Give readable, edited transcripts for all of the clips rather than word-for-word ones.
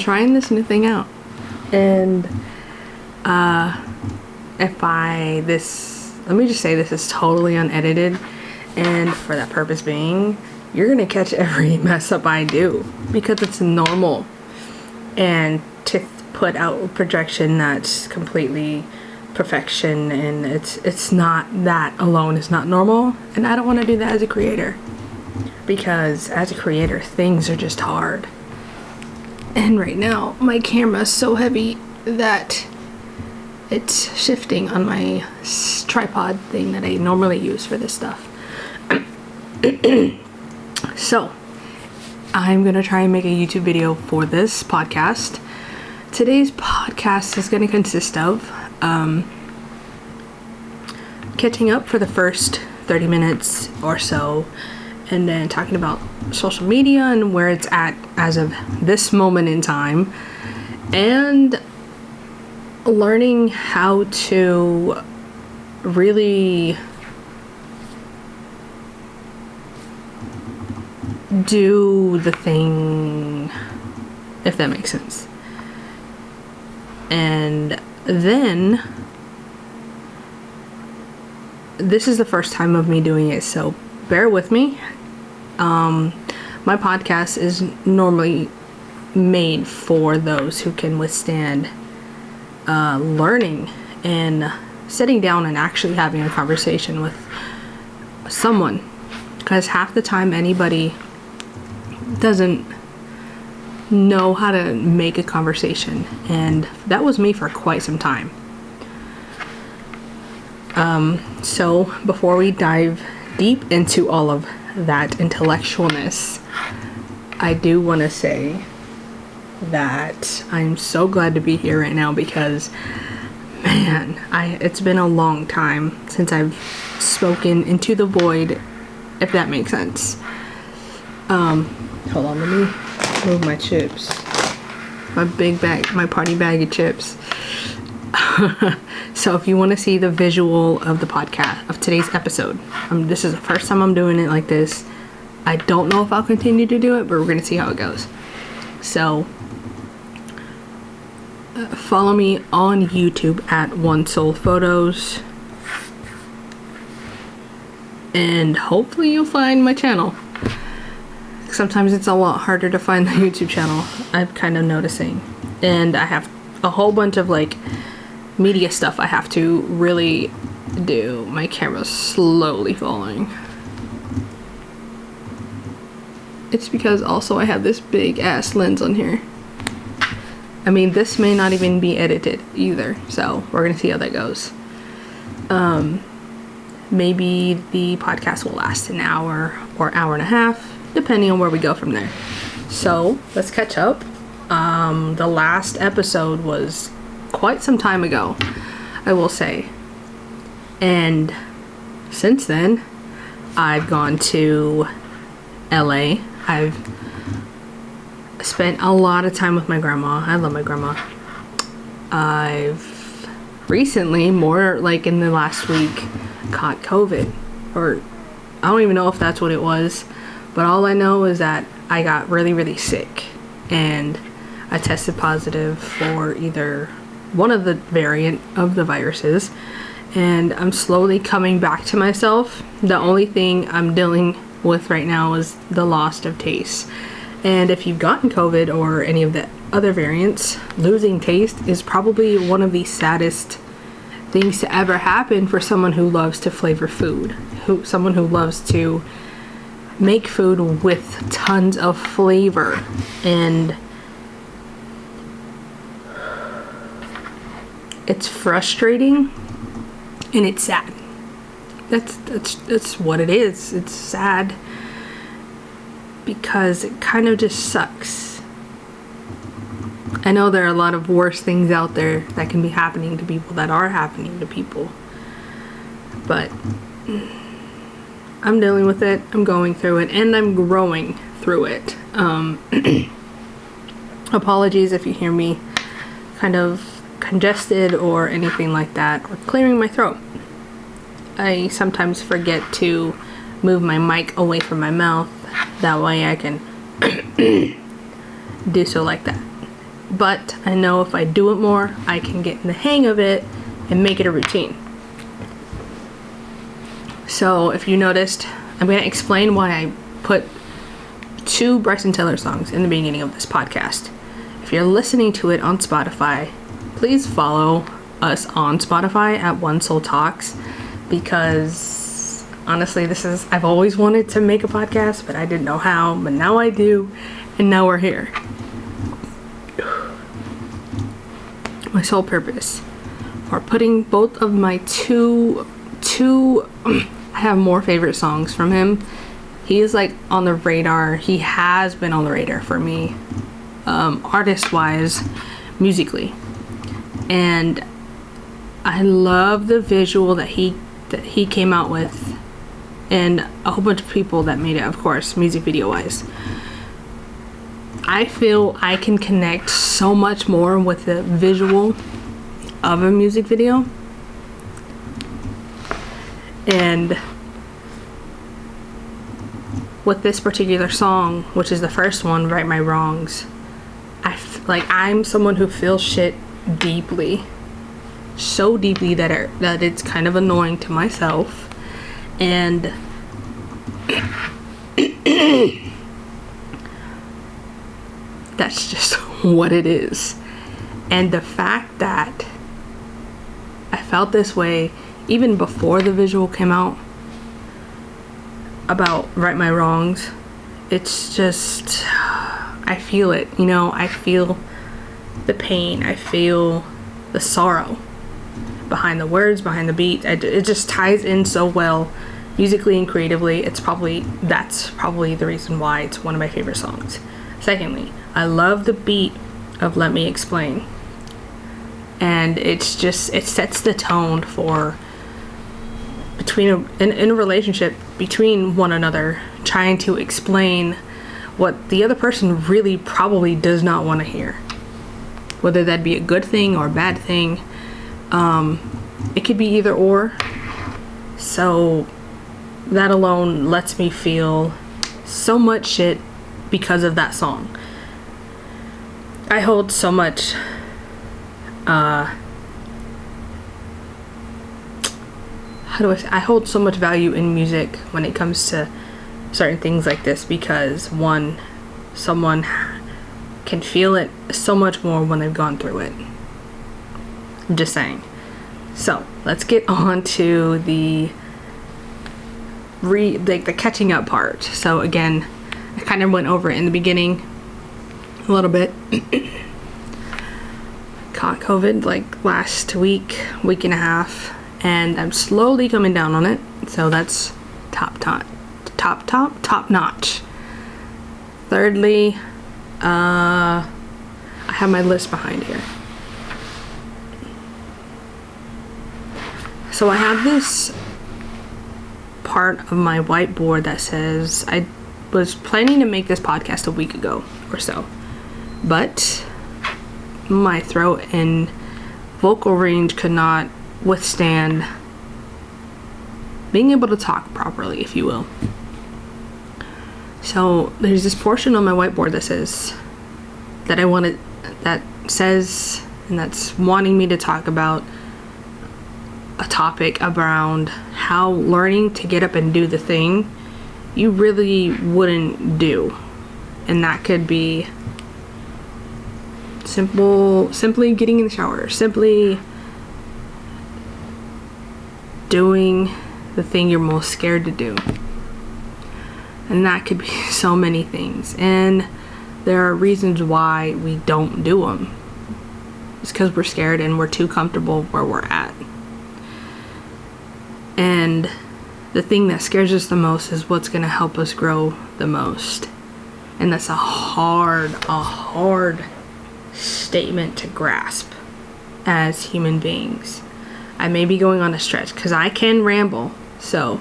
trying this new thing out. And let me just say this is totally unedited, and for that purpose being, you're gonna catch every mess up I do because it's normal. And to put out a projection that's completely perfection, and it's not, that alone is not normal, and I don't want to do that as a creator, because as a creator things are just hard. And right now my camera is so heavy that it's shifting on my tripod thing that I normally use for this stuff. So I'm gonna try and make a YouTube video for this podcast. Today's podcast is gonna consist of catching up for the first 30 minutes or so, and then talking about social media and where it's at as of this moment in time, and learning how to really do the thing, if that makes sense. And then this is the first time of me doing it, so bear with me. My podcast is normally made for those who can withstand learning and sitting down and actually having a conversation with someone, because half the time anybody doesn't know how to make a conversation, and that was me for quite some time. So before we dive deep into all of that intellectualness, I do want to say that I'm so glad to be here right now, because man, it's been a long time since I've spoken into the void, if that makes sense. Hold on, let me move my chips, my big bag, my party bag of chips. So if you want to see the visual of the podcast of today's episode, this is the first time I'm doing it like this. I don't know if I'll continue to do it, but we're gonna see how it goes. So follow me on YouTube at onesoulphotos, and hopefully you'll find my channel. Sometimes it's a lot harder to find the YouTube channel, I'm kind of noticing, and I have a whole bunch of like media stuff I have to really do. My camera's slowly falling. It's because also I have this big ass lens on here. I mean, this may not even be edited either, so we're gonna see how that goes. Maybe the podcast will last an hour or hour and a half, depending on where we go from there. So let's catch up. The last episode was quite some time ago, I will say, and since then I've gone to LA. I've spent a lot of time with my grandma. I love my grandma. I've recently, more like in the last week, caught COVID, or I don't even know if that's what it was, but all I know is that I got really, really sick, and I tested positive for either one of the variant of the viruses, and I'm slowly coming back to myself. The only thing I'm dealing with right now is the loss of taste. And if you've gotten COVID or any of the other variants, losing taste is probably one of the saddest things to ever happen for someone who loves to flavor food, someone who loves to make food with tons of flavor. And it's frustrating and it's sad. That's what it is. It's sad because it kind of just sucks. I know there are a lot of worse things out there that can be happening to people, that are happening to people, but I'm dealing with it, I'm going through it, and I'm growing through it. Apologies if you hear me kind of congested or anything like that, or clearing my throat. I sometimes forget to move my mic away from my mouth, that way I can do so like that. but I know if I do it more, I can get in the hang of it and make it a routine. So if you noticed, I'm going to explain why I put 2 Bryson Tiller songs in the beginning of this podcast. If you're listening to it on Spotify, please follow us on Spotify at onesoulTALKS, because honestly, I've always wanted to make a podcast, but I didn't know how, but now I do, and now we're here. My sole purpose for putting both of my two I have more favorite songs from him. He is like on the radar. He has been on the radar for me, artist wise, musically. And I love the visual that he came out with, and a whole bunch of people that made it, of course, music video wise. I feel I can connect so much more with the visual of a music video. And with this particular song, which is the first one, Right My Wrongs, I'm someone who feels shit deeply. So deeply that it's kind of annoying to myself. And that's just what it is. And the fact that I felt this way even before the visual came out about Right My Wrongs, it's just, I feel it, I feel the pain, I feel the sorrow behind the words, behind the beat. It just ties in so well musically and creatively. That's probably the reason why it's one of my favorite songs. Secondly, I love the beat of Let Me Explain, and it sets the tone for in a relationship between one another, trying to explain what the other person really probably does not want to hear, whether that be a good thing or a bad thing. It could be either or. So that alone lets me feel so much shit because of that song. I hold so much I hold so much value in music when it comes to certain things like this, because one, someone can feel it so much more when they've gone through it. I'm just saying. So let's get on to the catching up part. So again, I kind of went over it in the beginning a little bit. Caught COVID like last week and a half, and I'm slowly coming down on it. So that's top notch. Thirdly, I have my list behind here. So I have this part of my whiteboard that says, I was planning to make this podcast a week ago or so, but my throat and vocal range could not withstand being able to talk properly, if you will. So there's this portion on my whiteboard that says that's wanting me to talk about a topic around how learning to get up and do the thing you really wouldn't do. And that could be simply getting in the shower, simply doing the thing you're most scared to do. And that could be so many things. And there are reasons why we don't do them. It's because we're scared and we're too comfortable where we're at. And the thing that scares us the most is what's going to help us grow the most. And that's a hard statement to grasp as human beings. I may be going on a stretch because I can ramble, so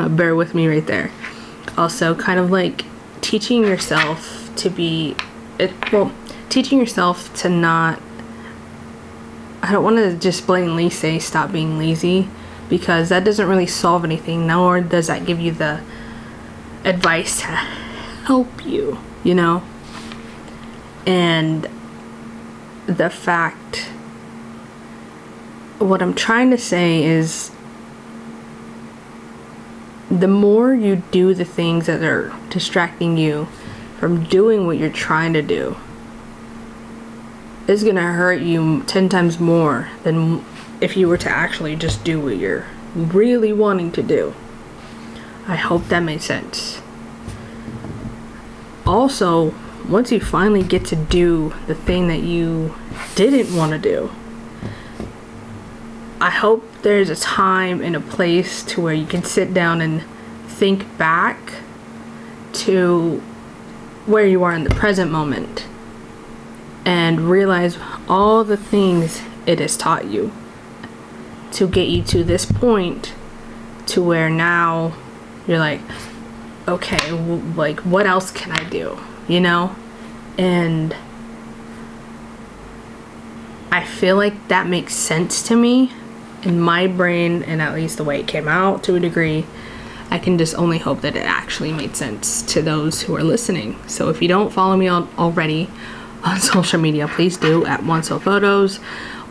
bear with me right there. Also, kind of like teaching yourself to not, I don't want to just blatantly say stop being lazy, because that doesn't really solve anything, nor does that give you the advice to help you, And the fact, what I'm trying to say is, the more you do the things that are distracting you from doing what you're trying to do, it's gonna hurt you 10 times more than if you were to actually just do what you're really wanting to do. I hope that made sense. Also, once you finally get to do the thing that you didn't want to do, I hope there's a time and a place to where you can sit down and think back to where you are in the present moment and realize all the things it has taught you to get you to this point, to where now you're like, okay, like what else can I do, you know? And I feel like that makes sense to me in my brain, and at least the way it came out to a degree. I can just only hope that it actually made sense to those who are listening. So if you don't follow me already on social media, please do at onesoulphotos,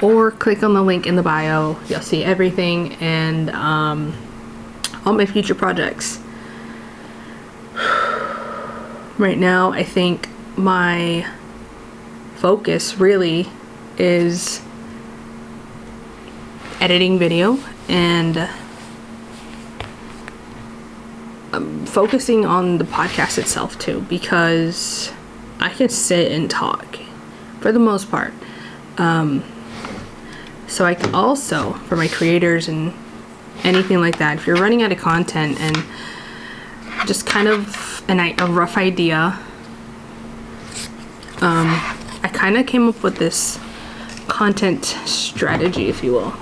or click on the link in the bio. You'll see everything, and all my future projects. Right now, I think my focus really is editing video, and I'm focusing on the podcast itself too, because I can sit and talk for the most part. So I can also, for my creators and anything like that, if you're running out of content and just kind of a rough idea, I kind of came up with this content strategy, if you will.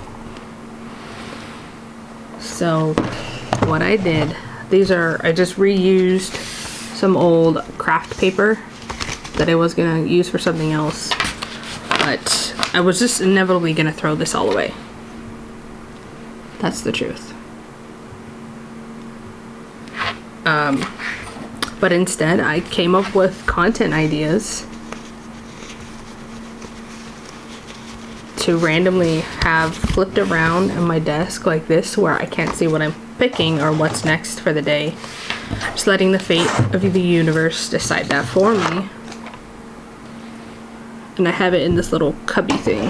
So what I did, I just reused some old craft paper that I was gonna use for something else, but I was just inevitably gonna throw this all away. That's the truth. But instead I came up with content ideas to randomly have flipped around on my desk like this, where I can't see what I'm picking or what's next for the day. Just letting the fate of the universe decide that for me. And I have it in this little cubby thing.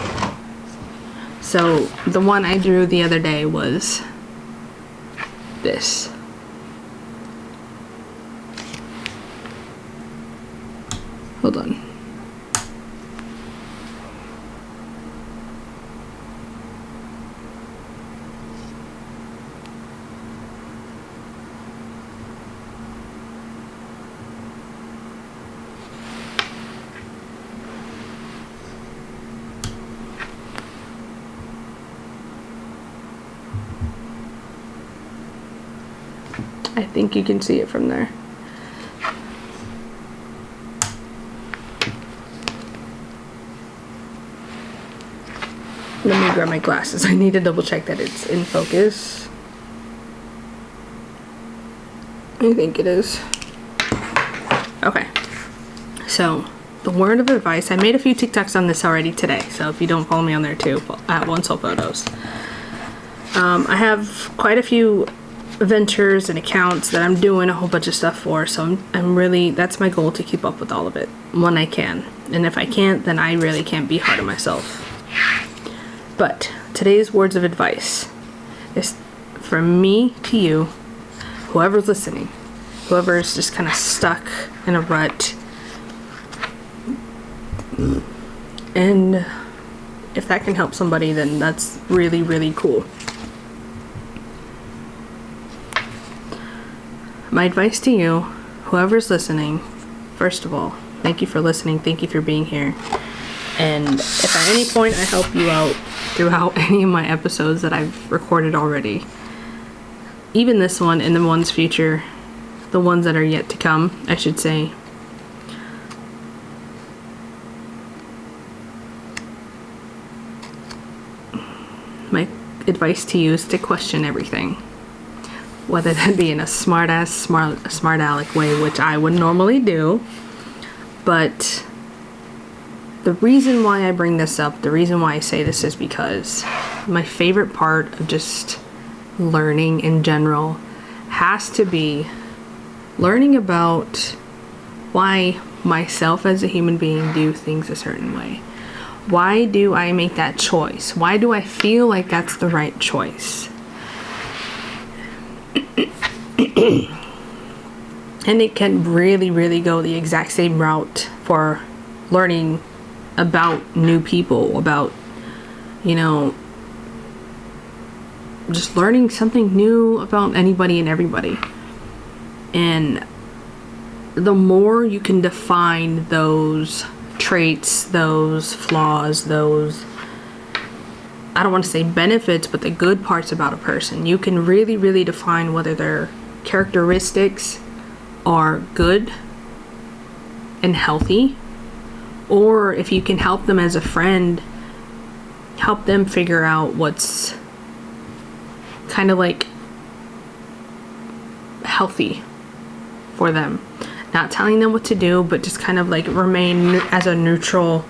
So the one I drew the other day was this. Hold on. I think you can see it from there. Let me grab my glasses. I need to double check that it's in focus. I think it is. Okay. So, the word of advice. I made a few TikToks on this already today. So if you don't follow me on there too, at onesoulphotos. I have quite a few ventures and accounts that I'm doing a whole bunch of stuff for, so I'm really, that's my goal, to keep up with all of it when I can. And if I can't, then I really can't be hard on myself. But today's words of advice is from me to you, whoever's listening, whoever's just kind of stuck in a rut. And if that can help somebody, then that's really, really cool. My advice to you, whoever's listening, first of all, thank you for listening, thank you for being here. And if at any point I help you out throughout any of my episodes that I've recorded already, even this one and the ones future, the ones that are yet to come, I should say, my advice to you is to question everything. Whether that be in a smart aleck way, which I would normally do, but the reason why I bring this up, the reason why I say this is because my favorite part of just learning in general has to be learning about why myself as a human being do things a certain way. Why do I make that choice? Why do I feel like that's the right choice? And it can really go the exact same route for learning about new people, about, you know, just learning something new about anybody and everybody. And the more you can define those traits, those flaws, those, I don't want to say benefits, but the good parts about a person, you can really define whether their characteristics are good and healthy, or if you can help them as a friend, help them figure out what's kind of like healthy for them. Not telling them what to do, but just kind of like remain as a neutral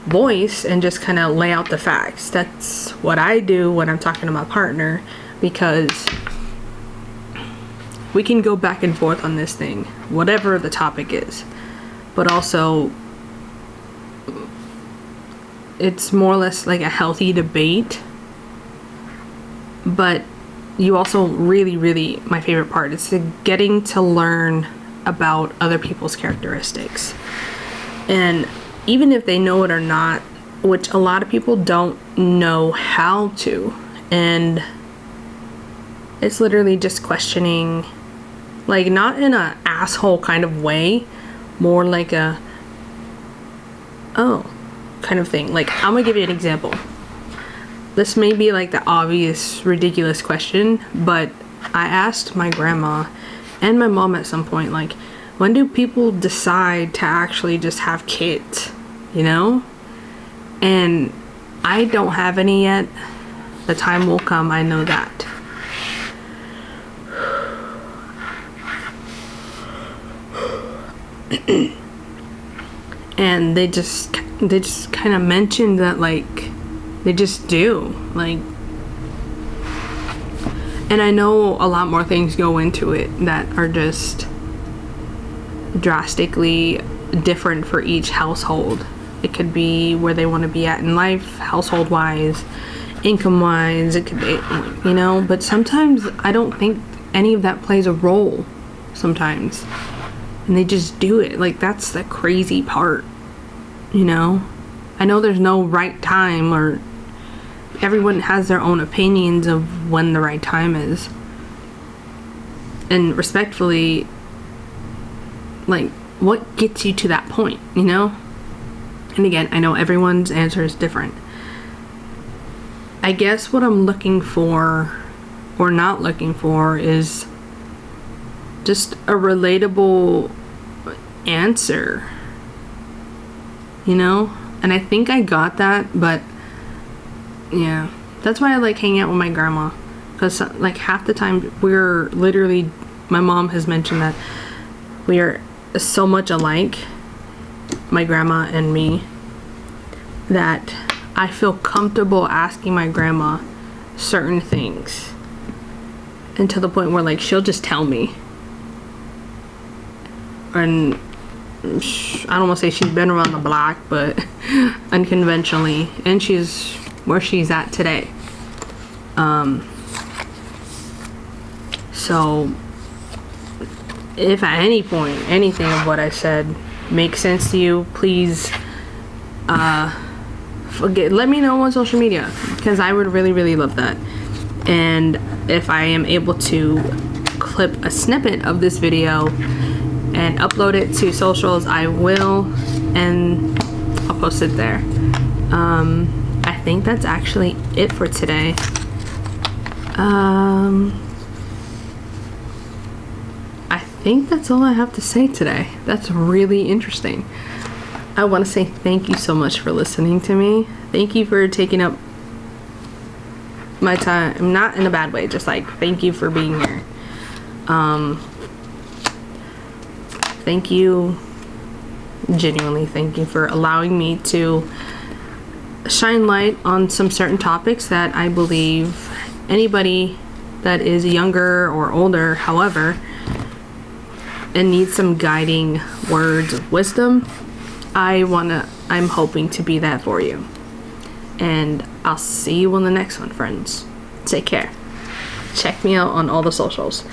voice and just kind of lay out the facts. That's what I do when I'm talking to my partner, because we can go back and forth on this thing, whatever the topic is, but also it's more or less like a healthy debate. But you also really, my favorite part is getting to learn about other people's characteristics. And even if they know it or not, which a lot of people don't know how to, and it's literally just questioning, like, not in a asshole kind of way, more like a oh kind of thing. Like, I'm gonna give you an example. This may be like the obvious ridiculous question, but I asked my grandma and my mom at some point, like, when do people decide to actually just have kids, you know? And I don't have any yet. The time will come, I know that. And they just kind of mentioned that, like, they just do, like, and I know a lot more things go into it that are just drastically different for each household. It could be where they want to be at in life, household wise, income wise, it could be, you know, but sometimes I don't think any of that plays a role sometimes, and they just do it. Like, that's the crazy part, you know? I know there's no right time, or everyone has their own opinions of when the right time is. And respectfully, like, what gets you to that point, you know? And again, I know everyone's answer is different. I guess what I'm looking for, or not looking for, is just a relatable answer, you know? And I think I got that, but yeah, that's why I like hanging out with my grandma, because like half the time we're literally, my mom has mentioned that we are so much alike, my grandma and me, that I feel comfortable asking my grandma certain things, and to the point where, like, she'll just tell me. And I don't want to say she's been around the block, but unconventionally, and she's where she's at today. So if at any point anything of what I said makes sense to you, please let me know on social media, because I would really love that. And if I am able to clip a snippet of this video and upload it to socials, I will, and I'll post it there. I think that's actually it for today. I think that's all I have to say today. That's really interesting. I want to say thank you so much for listening to me. Thank you for taking up my time, not in a bad way, just like thank you for being here. Thank you genuinely thank you for allowing me to shine light on some certain topics that I believe anybody that is younger or older, however, and needs some guiding words of wisdom. I'm hoping to be that for you. And I'll see you on the next one, friends. Take care. Check me out on all the socials.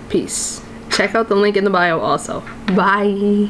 Peace. Check out the link in the bio also. Bye.